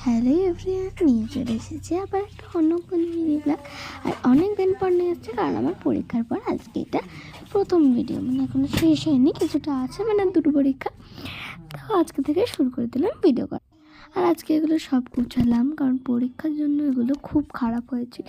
Hello everyone, নিয়ে চলে এসেছি আবার একটা অন্য কোনো মিনি ব্লগ। আর অনেক দিন পর নিয়ে যাচ্ছে, কারণ আমার পরীক্ষার পর আজকে এটা প্রথম ভিডিও, মানে এখনো শেষ হয়নি, কিছুটা আছে, মানে দুটো পরীক্ষা। তো আজকে থেকে শুরু করে দিলাম ভিডিও করা। আর আজকে এগুলো সব গুছালাম, কারণ পরীক্ষার জন্য এগুলো খুব খারাপ হয়েছিল।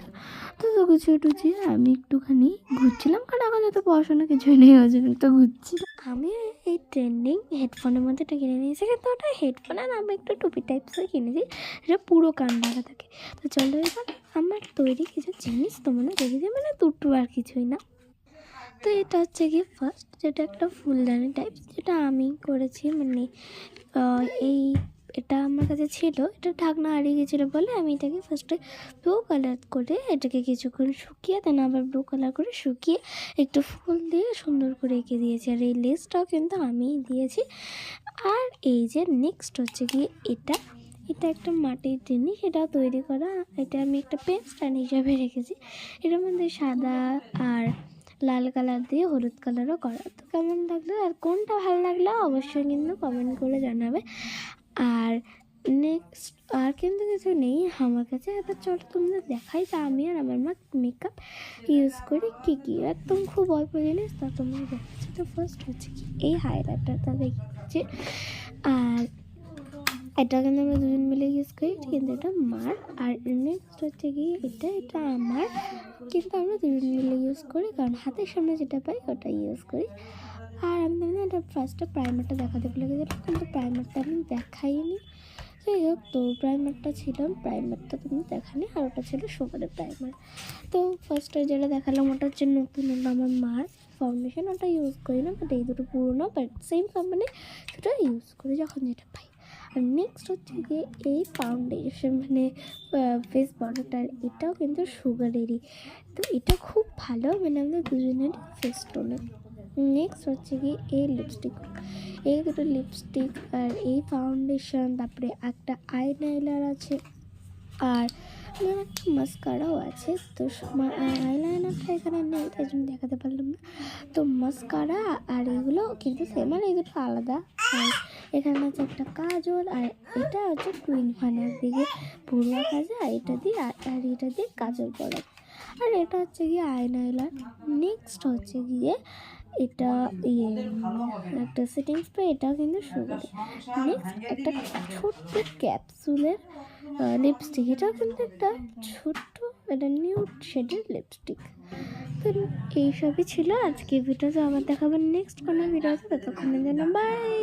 তো গুছিয়ে টুছিয়ে আমি একটুখানি ঘুরছিলাম, কারণ এখন তো পড়াশোনা কিছুই নেই, ওই জন্য তো ঘুরছিলাম। আমি এই ট্রেন্ডিং হেডফোনের মধ্যে এটা কিনে নিয়েছি, কিন্তু ওটা হেডফোন আর আমি একটু টুপি টাইপসই কিনেছি, এটা পুরো কান ঢাকা থাকে। তো চলো এবার আমার তৈরি কিছু জিনিস তোমাদের দেখে দিই, মানে দুটো আর কিছুই না। তো এটা হচ্ছে কি ফার্স্ট, যেটা একটা ফুলদানি টাইপ, যেটা আমি করেছি, মানে এই এটা আমার কাছে ছিল, এটা ঢাকনা হারিয়ে গেছিলো বলে আমি এটাকে ফার্স্টে ব্লু কালার করে এটাকে কিছুক্ষণ শুকিয়ে, দেন আবার ব্লু কালার করে শুকিয়ে একটু ফুল দিয়ে সুন্দর করে এঁকে দিয়েছি। আর এই লেসটাও কিন্তু আমিই দিয়েছি। আর এই যে নেক্সট হচ্ছে কি এটা এটা একটা মাটির জিনিস, এটা তৈরি করা, এটা আমি একটা পেন স্ট্যান্ড হিসাবে রেখেছি। এটার মধ্যে সাদা আর লাল কালার দিয়ে হলুদ কালারও করা। তো কেমন লাগলো আর কোনটা ভালো লাগলো অবশ্যই কিন্তু কমেন্ট করে জানাবে। আর নেক্সট আর কিন্তু কিছু নেই আমার কাছে। এবার চলো তোমাদের দেখাই তা আমি আর আমার মা মেকআপ ইউজ করি কী কী, একদম খুব অল্প জিনিস তা তোমাদের দেখাচ্ছি। তো ফার্স্ট হচ্ছে কি এই হাইলাইটারটা দেখছি, আর এটা কিন্তু আমরা দুজন মিলে ইউজ করি, কিন্তু এটা মার। আর নেক্সট হচ্ছে কি এটা আমার, কিন্তু আমরা দুজন মিলে ইউজ করি, কারণ হাতের সামনে যেটা পাই ওটা ইউজ করি। আর আমি এটা ফার্স্টে প্রাইমারটা দেখাতে ভুলে গেছিলাম, কিন্তু প্রাইমারটা আমি দেখাইনি। যাই হোক, তো প্রাইমারটা ছিল, প্রাইমারটা তুমি দেখানি, আর ওটা ছিল সুগারের প্রাইমার। তো ফার্স্টে যেটা দেখালাম ওটা হচ্ছে নতুন হলো আমার মার ফাউন্ডেশন, ওটা ইউজ করি না, বাট এই দুটো পুরোনো, বাট সেম কোম্পানি, সেটা ইউজ করি যখন যেটা পাই। আর নেক্সট হচ্ছে গিয়ে এই ফাউন্ডেশন, মানে ফেস পাউডারটার, এটাও কিন্তু সুগারেরই। তো এটা খুব ভালো, মানে আমাদের দুজনের ফেস টোনে। নেক্সট হচ্ছে কি এই লিপস্টিক, এই দুটো লিপস্টিক আর এই ফাউন্ডেশন, তারপরে একটা আইলাইনার আছে, আর একটা মাস্কারাও আছে। তো আইলাইনারটা এখানে নেই, তাই জন্য দেখাতে পারলাম না। তো মাস্কারা আর এগুলো কিন্তু সেম, আর এই দুটো আলাদা। আর এখানে আছে একটা কাজল, আর এটা হচ্ছে টুইন ফানের দিকে পুরো কাজে, আর এটা দিয়ে আর এটা দিয়ে কাজল পড়া। আর এটা হচ্ছে গিয়ে আইলাইনার। নেক্সট হচ্ছে গিয়ে এটা একটা সেটিং স্প্রে, এটাও কিন্তু সুগার। নেক্সট একটা ছোট্ট ক্যাপসুলের লিপস্টিক, এটাও কিন্তু একটা ছোট্ট, একটা নিউড শেডের লিপস্টিক। তো এইসবই ছিল আজকে ভিডিওতে। আবার দেখাবেন নেক্সট কোনো ভিডিওতে, ততক্ষণের জন্য বাই।